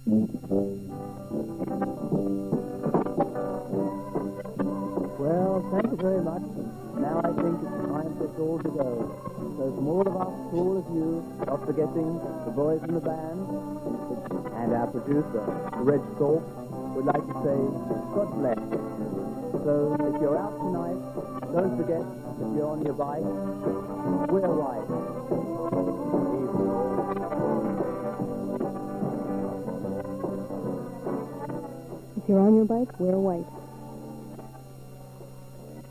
Well, thank you very much. Now I think it's time for us all to go. So from all of us, to all of you, not forgetting the boys in the band, and our producer, Reg Thorpe, would like to say, God bless. So if you're out tonight, don't forget, if you're on your bike, we're right. If you're on your bike, wear white.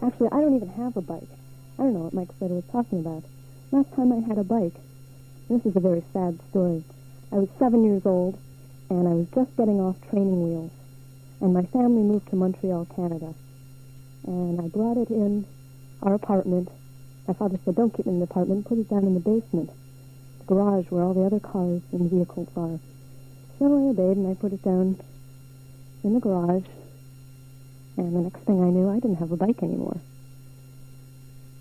Actually, I don't even have a bike. I don't know what Mike Slater was talking about. Last time I had a bike, this is a very sad story. I was 7 years old, and I was just getting off training wheels. And my family moved to Montreal, Canada. And I brought it in our apartment. My father said, don't keep it in the apartment, put it down in the basement, the garage where all the other cars and vehicles are. So I obeyed, and I put it down in the garage. And the next thing I knew, I didn't have a bike anymore.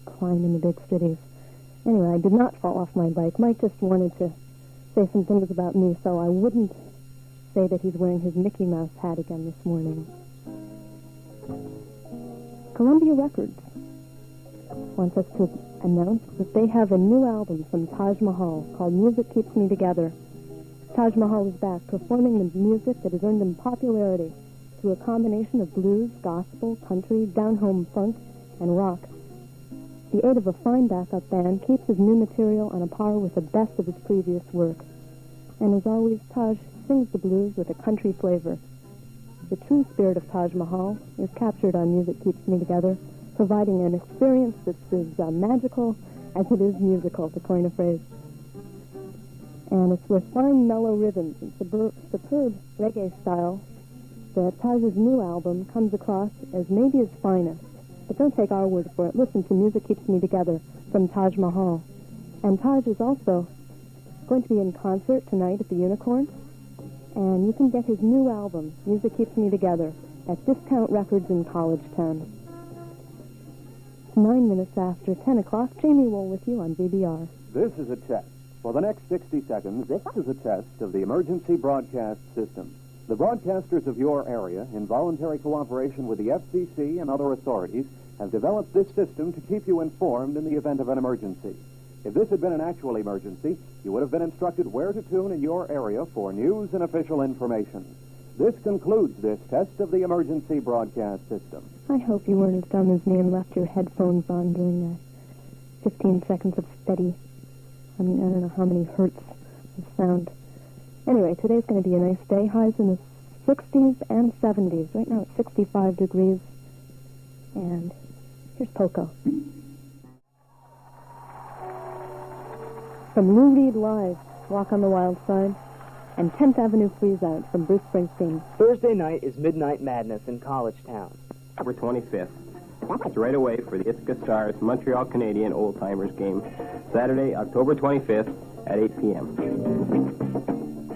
Climb in the big cities. Anyway, I did not fall off my bike. Mike just wanted to say some things about me, so I wouldn't say that he's wearing his Mickey Mouse hat again this morning. Columbia Records wants us to announce that they have a new album from Taj Mahal called Music Keeps Me Together. Taj Mahal is back, performing the music that has earned him popularity through a combination of blues, gospel, country, down-home funk, and rock. The aid of a fine backup band keeps his new material on a par with the best of his previous work. And as always, Taj sings the blues with a country flavor. The true spirit of Taj Mahal is captured on Music Keeps Me Together, providing an experience that's as magical as it is musical, to coin a phrase. And it's with fine mellow rhythms and superb reggae style that Taj's new album comes across as maybe his finest. But don't take our word for it. Listen to Music Keeps Me Together from Taj Mahal. And Taj is also going to be in concert tonight at the Unicorn. And you can get his new album, Music Keeps Me Together, at Discount Records in College Town. It's 9 minutes after 10 o'clock. Jaime Wohl with you on VBR. This is a test. For the next 60 seconds, this is a test of the emergency broadcast system. The broadcasters of your area, in voluntary cooperation with the FCC and other authorities, have developed this system to keep you informed in the event of an emergency. If this had been an actual emergency, you would have been instructed where to tune in your area for news and official information. This concludes this test of the emergency broadcast system. I hope you weren't as dumb as me and left your headphones on during that 15 seconds of steady, I don't know how many hertz of sound. Anyway, today's going to be a nice day. Highs in the 60s and 70s. Right now it's 65 degrees. And here's Poco. From Lou Reed Live, Walk on the Wild Side, and 10th Avenue Freeze Out from Bruce Springsteen. Thursday night is Midnight Madness in College Town. October 25th. That's right away for the Ithaca Stars Montreal Canadian Old Timers game. Saturday, October 25th at 8 p.m.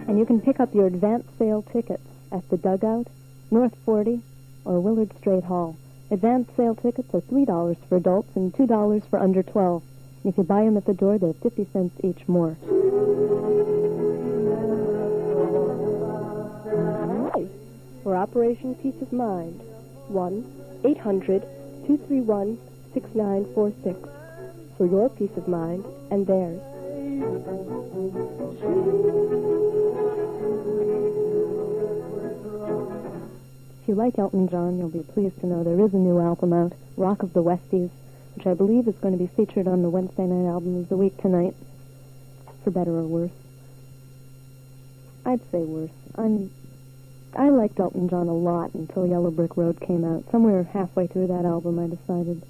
And you can pick up your advance sale tickets at the Dugout, North 40, or Willard Strait Hall. Advance sale tickets are $3 for adults and $2 for under 12. And if you buy them at the door, they're 50 cents each more. For Operation Peace of Mind, 1-800-231-6946. For your peace of mind and theirs. If you like Elton John, you'll be pleased to know there is a new album out, Rock of the Westies, which I believe is going to be featured on the Wednesday night album of the week tonight, for better or worse. I'd say worse. I liked Elton John a lot until Yellow Brick Road came out. Somewhere halfway through that album, I decided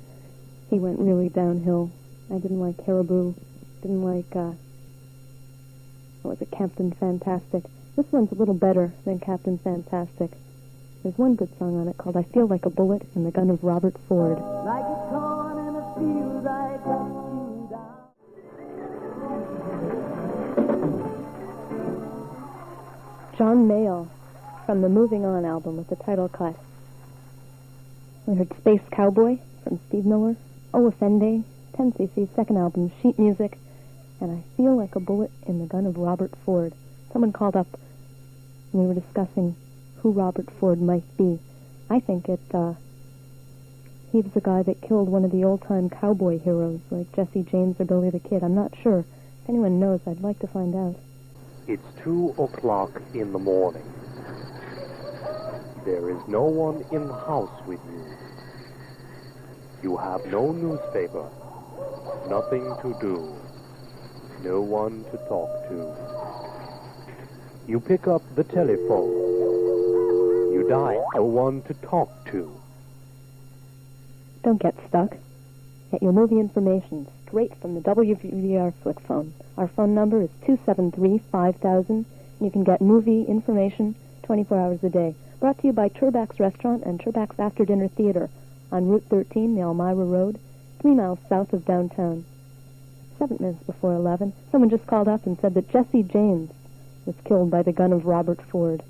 he went really downhill. I didn't like Caribou. Didn't like, Captain Fantastic. This one's a little better than Captain Fantastic. There's one good song on it called I Feel Like a Bullet in the Gun of Robert Ford. Like a corn in a field, I cut you down. John Mayall from the Moving On album with the title cut. We heard Space Cowboy from Steve Miller, Olafende, 10cc second album, Sheet Music, and I Feel Like a Bullet in the Gun of Robert Ford. Someone called up We were discussing who Robert Ford might be. I think he was the guy that killed one of the old-time cowboy heroes, like Jesse James or Billy the Kid. I'm not sure. If anyone knows, I'd like to find out. It's 2 o'clock in the morning. There is no one in the house with you. You have no newspaper, nothing to do, no one to talk to. You pick up the telephone. You dial no one to talk to. Don't get stuck. Get your movie information straight from the WVBR Flick phone. Our phone number is 273-5000, and you can get movie information 24 hours a day. Brought to you by Turbach's Restaurant and Turbach's After Dinner Theater on Route 13, the Elmira Road, 3 miles south of downtown. 7 minutes before 11, someone just called up and said that Jesse James was killed by the gun of Robert Ford.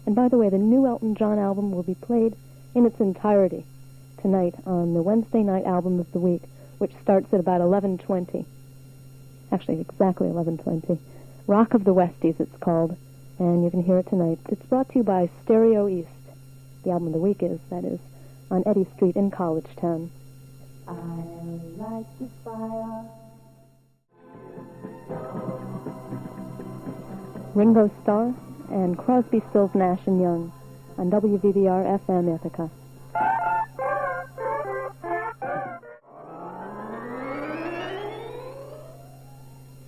And by the way, the new Elton John album will be played in its entirety tonight on the Wednesday night album of the week, which starts at about 11:20. Actually, exactly 11:20. Rock of the Westies, it's called, and you can hear it tonight. It's brought to you by Stereo East. The album of the week is, that is, on Eddy Street in College Town. I like the fire. Ringo Starr and Crosby, Stills, Nash & Young on WVBR FM Ithaca.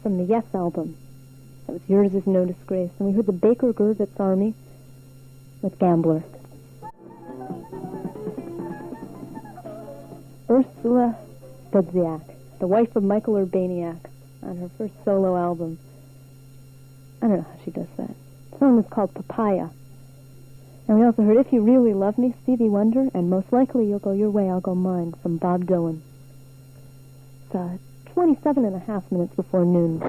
From the Yes album. That was Yours Is No Disgrace. And we heard the Baker Gurvitz Army with Gambler. Ursula Dudziak, the wife of Michael Urbaniak, on her first solo album. I don't know how she does that. The song is called Papaya. And we also heard If You Really Love Me, Stevie Wonder, and Most Likely You'll Go Your Way, I'll Go Mine, from Bob Dylan. It's 27 and a half minutes before noon.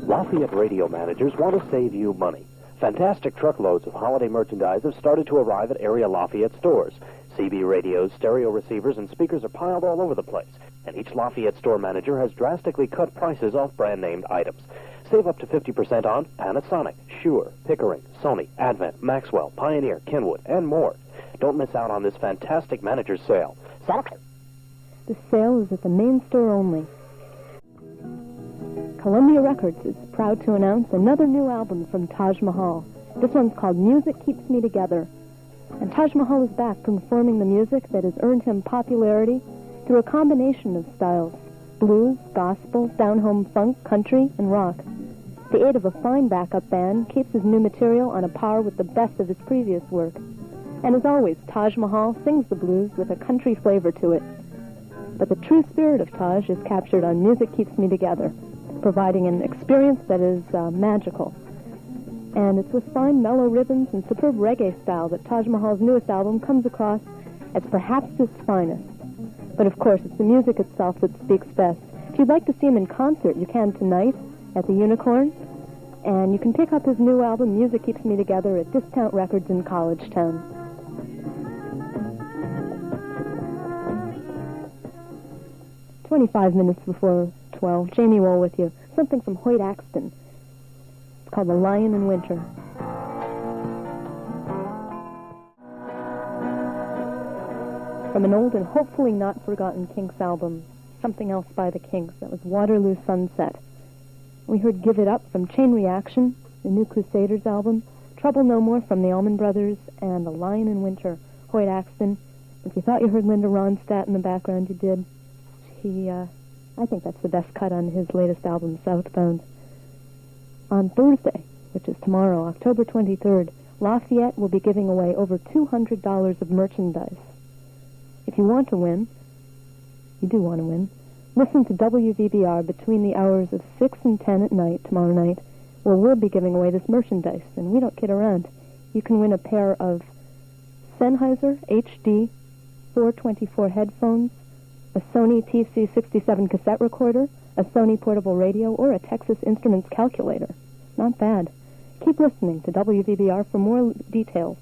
Lafayette radio managers want to save you money. Fantastic truckloads of holiday merchandise have started to arrive at area Lafayette stores. CB radios, stereo receivers, and speakers are piled all over the place. And each Lafayette store manager has drastically cut prices off brand-named items. Save up to 50% on Panasonic, Shure, Pickering, Sony, Advent, Maxwell, Pioneer, Kenwood, and more. Don't miss out on this fantastic manager's sale. The sale is at the main store only. Columbia Records is proud to announce another new album from Taj Mahal. This one's called Music Keeps Me Together. And Taj Mahal is back performing the music that has earned him popularity through a combination of styles: blues, gospel, down-home funk, country, and rock. The aid of a fine backup band keeps his new material on a par with the best of his previous work. And as always, Taj Mahal sings the blues with a country flavor to it. But the true spirit of Taj is captured on Music Keeps Me Together, providing an experience that is magical. And it's with fine mellow rhythms and superb reggae style that Taj Mahal's newest album comes across as perhaps his finest. But of course, it's the music itself that speaks best. If you'd like to see him in concert, you can tonight at the Unicorn. And you can pick up his new album, Music Keeps Me Together, at Discount Records in College Town. "25 minutes before 12, Jaime Wohl with you. Something from Hoyt Axton. It's called The Lion in Winter. From an old and hopefully not forgotten Kinks album, Something Else by the Kinks. That was Waterloo Sunset. We heard Give It Up from Chain Reaction, the new Crusaders album, Trouble No More from the Allman Brothers, and The Lion in Winter, Hoyt Axton. If you thought you heard Linda Ronstadt in the background, you did. I think that's the best cut on his latest album, Southbound. On Thursday, which is tomorrow, October 23rd, Lafayette will be giving away over $200 of merchandise. If you want to win, you do want to win, listen to WVBR between the hours of 6 and 10 at night tomorrow night, where we'll be giving away this merchandise, and we don't kid around. You can win a pair of Sennheiser HD 424 headphones, a Sony TC67 cassette recorder, a Sony portable radio, or a Texas Instruments calculator. Not bad. Keep listening to WVBR for more details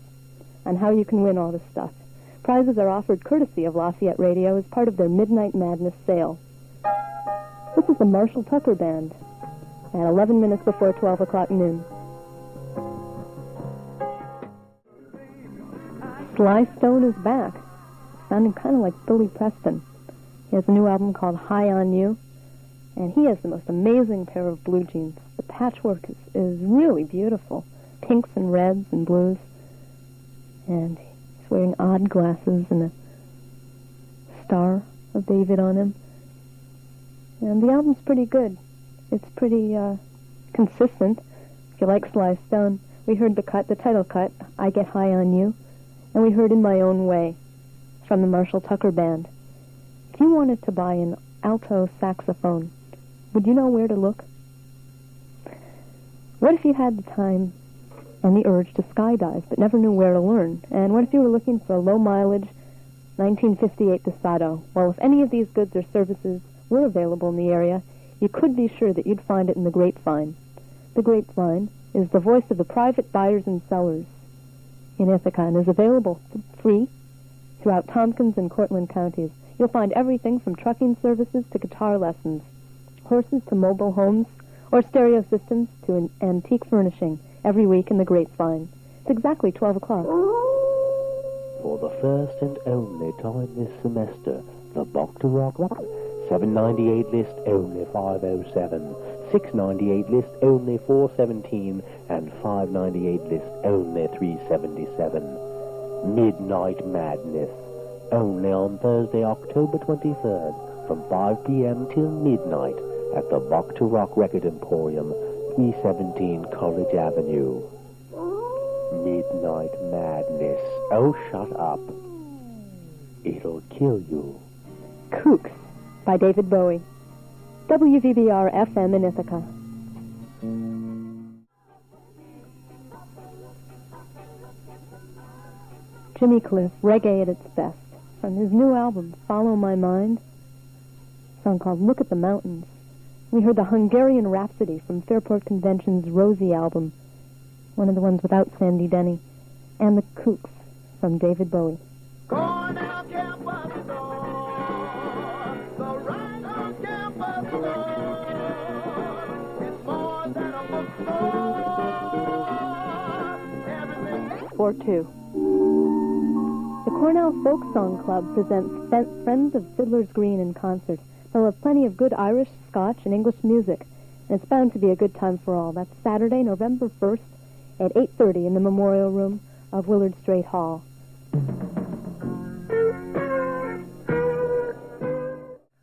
on how you can win all this stuff. Prizes are offered courtesy of Lafayette Radio as part of their Midnight Madness sale. This is the Marshall Tucker Band at 11 minutes before 12 o'clock noon. Sly Stone is back. Sounding kind of like Billy Preston. He has a new album called High on You, and he has the most amazing pair of blue jeans. The patchwork is really beautiful. Pinks and reds and blues. And he's wearing odd glasses and a Star of David on him. And the album's pretty good. It's pretty consistent. If you like Sly Stone, we heard the title cut, I Get High on You, and we heard In My Own Way from the Marshall Tucker Band. If you wanted to buy an alto saxophone, would you know where to look? What if you had the time and the urge to skydive but never knew where to learn? And what if you were looking for a low-mileage 1958 Desato? Well, if any of these goods or services were available in the area, you could be sure that you'd find it in the Grapevine. The Grapevine is the voice of the private buyers and sellers in Ithaca and is available free throughout Tompkins and Cortland counties. You'll find everything from trucking services to guitar lessons, horses to mobile homes, or stereo systems to an antique furnishing every week in the Grapevine. It's exactly 12 o'clock. For the first and only time this semester, the Bok to Rock 798 list only 507, 698 list only 417, and 598 list only 377. Midnight Madness, only on Thursday, October 23rd, from 5 p.m. till midnight at the Bok to Rock Record Emporium, 317 College Avenue. Midnight Madness. Oh, shut up. It'll kill you. Kooks by David Bowie. WVBR FM in Ithaca. Jimmy Cliff, reggae at its best, from his new album, Follow My Mind, a song called Look at the Mountains. We heard the Hungarian Rhapsody from Fairport Convention's Rosie album, one of the ones without Sandy Denny, and the Kooks from David Bowie. Or two. The Cornell Folk Song Club presents Friends of Fiddler's Green in concert. They'll have plenty of good Irish, Scotch, and English music, and it's bound to be a good time for all. That's Saturday, November 1st at 8:30 in the Memorial Room of Willard Straight Hall.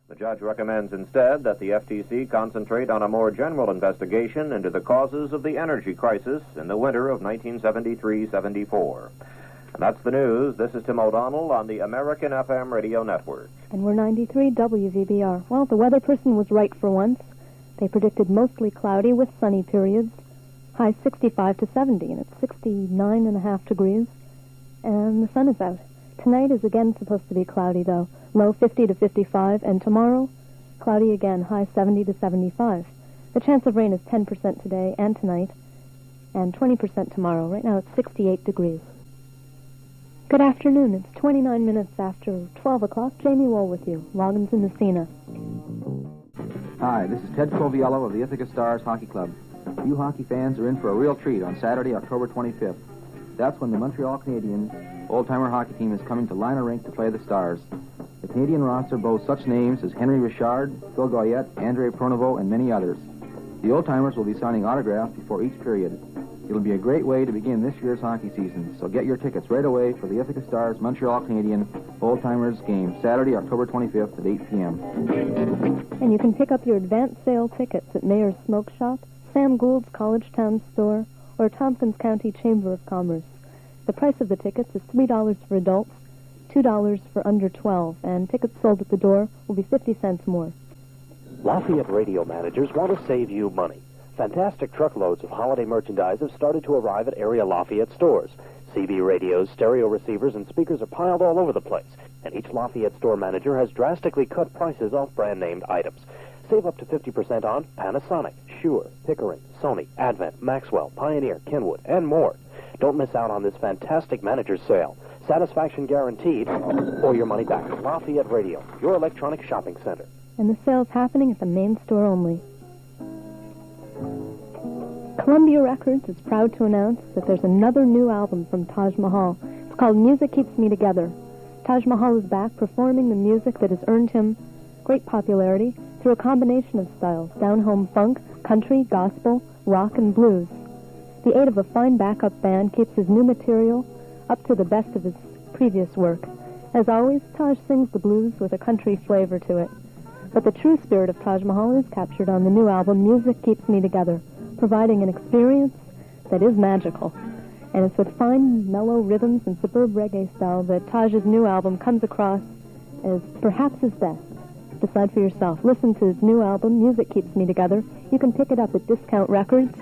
The judge recommends instead that the FTC concentrate on a more general investigation into the causes of the energy crisis in the winter of 1973-74. And that's the news. This is Tim O'Donnell on the American FM Radio Network. And we're 93 WVBR. Well, the weather person was right for once. They predicted mostly cloudy with sunny periods. High 65 to 70, and it's 69.5 degrees. And the sun is out. Tonight is again supposed to be cloudy, though. Low 50 to 55, and tomorrow, cloudy again, high 70 to 75. The chance of rain is 10% today and tonight, and 20% tomorrow. Right now it's 68 degrees. Good afternoon. It's 29 minutes after 12 o'clock. Jaime Wohl with you, Loggins and Messina. Hi, this is Ted Coviello of the Ithaca Stars Hockey Club. You hockey fans are in for a real treat on Saturday, October 25th. That's when the Montreal Canadiens old-timer hockey team is coming to Liner Rink to play the Stars. The Canadian roster boasts such names as Henry Richard, Phil Goyette, Andre Pronovo, and many others. The old-timers will be signing autographs before each period. It'll be a great way to begin this year's hockey season, so get your tickets right away for the Ithaca Stars Montreal Canadian Old-Timers game, Saturday, October 25th at 8 p.m. And you can pick up your advance sale tickets at Mayor's Smoke Shop, Sam Gould's College Town Store, or Tompkins County Chamber of Commerce. The price of the tickets is $3 for adults, $2 for under 12, and tickets sold at the door will be 50 cents more. Lafayette radio managers want to save you money. Fantastic truckloads of holiday merchandise have started to arrive at area Lafayette stores. CB radios, stereo receivers, and speakers are piled all over the place, and each Lafayette store manager has drastically cut prices off brand-named items. Save up to 50% on Panasonic, Shure, Pickering, Sony, Advent, Maxwell, Pioneer, Kenwood, and more. Don't miss out on this fantastic manager's sale. Satisfaction guaranteed, or your money back. Lafayette Radio, your electronic shopping center. And the sale's happening at the main store only. Columbia Records is proud to announce that there's another new album from Taj Mahal. It's It's called Music Keeps Me Together. Taj Mahal is back performing the music that has earned him great popularity through a combination of styles: down-home funk, country, gospel, rock, and blues. The aid of a fine backup band keeps his new material up to the best of his previous work. As always, Taj sings the blues with a country flavor to it. But the true spirit of Taj Mahal is captured on the new album, Music Keeps Me Together, providing an experience that is magical. And it's with fine, mellow rhythms and superb reggae style that Taj's new album comes across as perhaps his best. Decide for yourself. Listen to his new album, Music Keeps Me Together. You can pick it up at Discount Records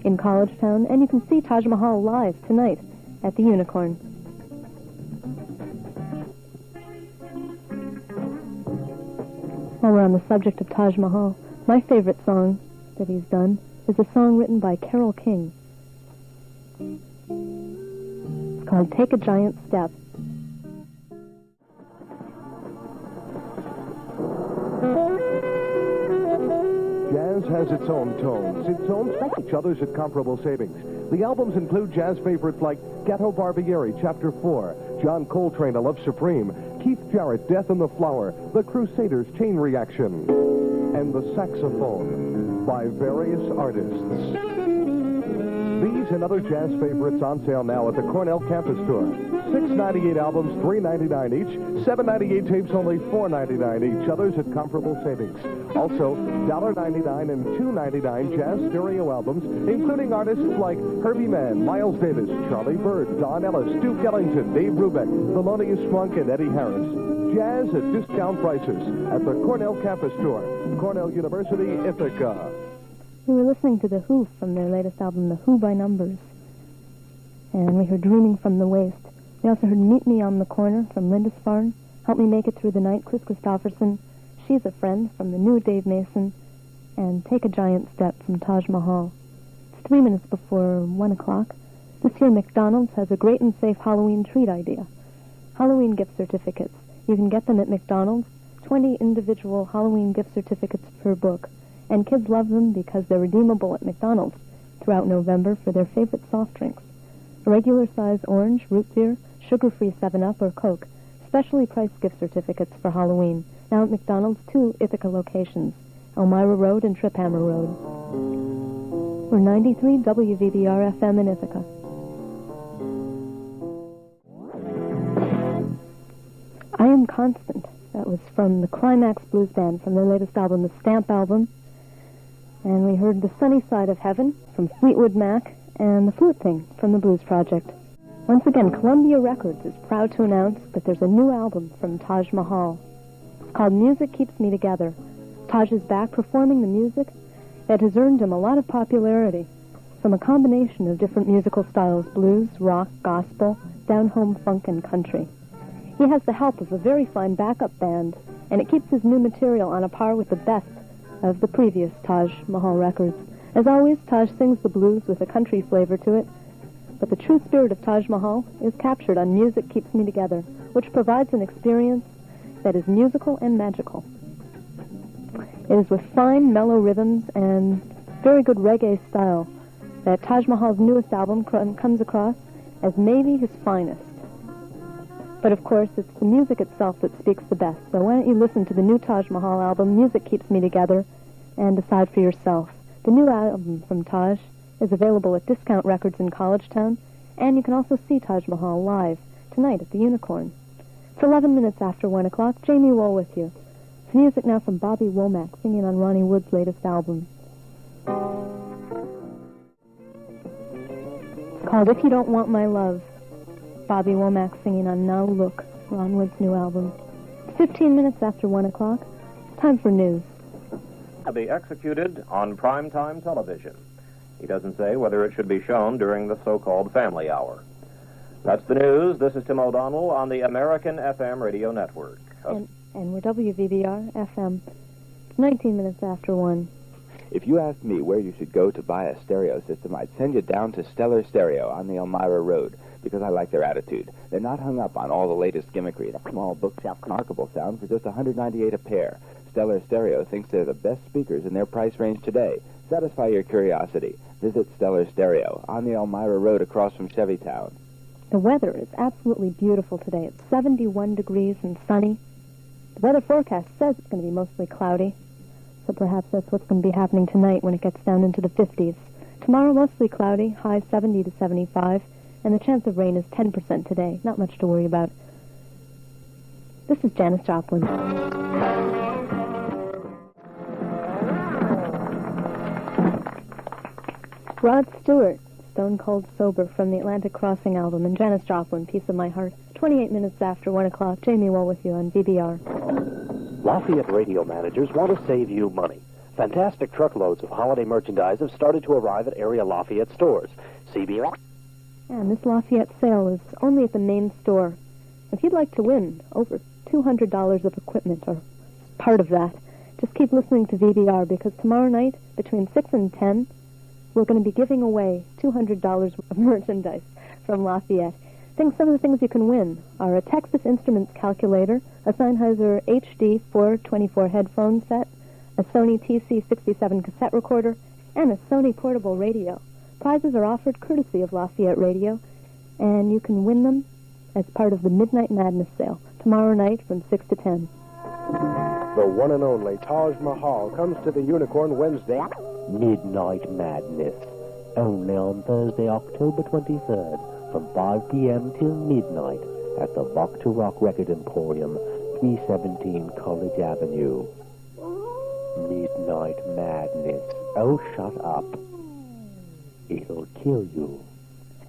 in College Town, and you can see Taj Mahal live tonight at the Unicorn. While we're on the subject of Taj Mahal, my favorite song that he's done is a song written by Carole King. It's called Take a Giant Step. Jazz has its own tones, its own each others at comparable savings. The albums include jazz favorites like Gatto Barbieri, Chapter 4, John Coltrane, A Love Supreme, Keith Jarrett, Death in the Flower, The Crusaders, Chain Reaction, and The Saxophone by various artists. These and other jazz favorites on sale now at the Cornell Campus Tour. $6.98 albums, $3.99 each. $7.98 tapes, only $4.99 each. Others at comparable savings. Also, $1.99 and $2.99 jazz stereo albums, including artists like Herbie Mann, Miles Davis, Charlie Bird, Don Ellis, Duke Ellington, Dave Brubeck, Thelonious Monk, and Eddie Harris. Jazz at discount prices at the Cornell Campus Tour. Cornell University, Ithaca. We were listening to The Who from their latest album, The Who by Numbers. And we heard Dreaming from the Waste. We also heard Meet Me on the Corner from Lindisfarne, Help Me Make It Through the Night, Chris Christopherson, She's a Friend from the new Dave Mason, and Take a Giant Step from Taj Mahal. It's 3 minutes before 1 o'clock. This year McDonald's has a great and safe Halloween treat idea. Halloween gift certificates. You can get them at McDonald's, 20 individual Halloween gift certificates per book. And kids love them because they're redeemable at McDonald's throughout November for their favorite soft drinks. A regular size orange, root beer, sugar-free 7-Up, or Coke. Specially priced gift certificates for Halloween. Now at McDonald's, 2 Ithaca locations, Elmira Road and Triphammer Road. We're 93 WVBR FM in Ithaca. I Am Constant. That was from the Climax Blues Band from their latest album, the Stamp album. And we heard The Sunny Side of Heaven from Fleetwood Mac and The Flute Thing from the Blues Project. Once again, Columbia Records is proud to announce that there's a new album from Taj Mahal. It's called Music Keeps Me Together. Taj is back performing the music that has earned him a lot of popularity from a combination of different musical styles: blues, rock, gospel, down-home funk, and country. He has the help of a very fine backup band, and it keeps his new material on a par with the best of the previous Taj Mahal records. As always, Taj sings the blues with a country flavor to it, but the true spirit of Taj Mahal is captured on Music Keeps Me Together, which provides an experience that is musical and magical. It is with fine, mellow rhythms and very good reggae style that Taj Mahal's newest album comes across as maybe his finest. But of course, it's the music itself that speaks the best. So why don't you listen to the new Taj Mahal album, Music Keeps Me Together, and decide for yourself. The new album from Taj is available at Discount Records in College Town, and you can also see Taj Mahal live tonight at the Unicorn. It's 11 minutes after 1 o'clock. Jaime Wohl with you. It's music now from Bobby Womack, singing on Ronnie Wood's latest album. It's called If You Don't Want My Love. Bobby Womack singing on Now Look, Ron Wood's new album. 15 minutes after 1 o'clock. Time for news. Be executed on primetime television. He doesn't say whether it should be shown during the so-called family hour. That's the news. This is Tim O'Donnell on the American FM Radio Network. And we're WVBR FM. 19 minutes after 1. If you asked me where you should go to buy a stereo system, I'd send you down to Stellar Stereo on the Elmira Road, because I like their attitude. They're not hung up on all the latest gimmickry. A small bookshelf remarkable sound for just $198 a pair. Stellar Stereo thinks they're the best speakers in their price range today. Satisfy your curiosity. Visit Stellar Stereo on the Elmira Road across from Chevytown. The weather is absolutely beautiful today. It's 71 degrees and sunny. The weather forecast says it's going to be mostly cloudy, so perhaps that's what's going to be happening tonight when it gets down into the 50s. Tomorrow, mostly cloudy, high 70 to 75, and the chance of rain is 10% today. Not much to worry about. This is Janis Joplin. Rod Stewart, Stone Cold Sober, from the Atlantic Crossing album, and Janis Joplin, Piece of My Heart. 28 minutes after 1 o'clock, Jaime Wohl with you on VBR. Lafayette radio managers want to save you money. Fantastic truckloads of holiday merchandise have started to arrive at area Lafayette stores. CB. And this Lafayette sale is only at the main store. If you'd like to win over $200 of equipment, or part of that, just keep listening to VBR, because tomorrow night, between 6 and 10, we're going to be giving away $200 of merchandise from Lafayette. Some of the things you can win are a Texas Instruments calculator, a Sennheiser HD 424 headphone set, a Sony TC67 cassette recorder, and a Sony portable radio. Prizes are offered courtesy of Lafayette Radio, and you can win them as part of the Midnight Madness sale tomorrow night from 6 to 10. The one and only Taj Mahal comes to the Unicorn Wednesday Midnight Madness, only on Thursday, October 23rd, from 5 p.m. till midnight at the Rock to Rock Record Emporium, 317 College Avenue. Midnight Madness. Oh, shut up. It'll kill you.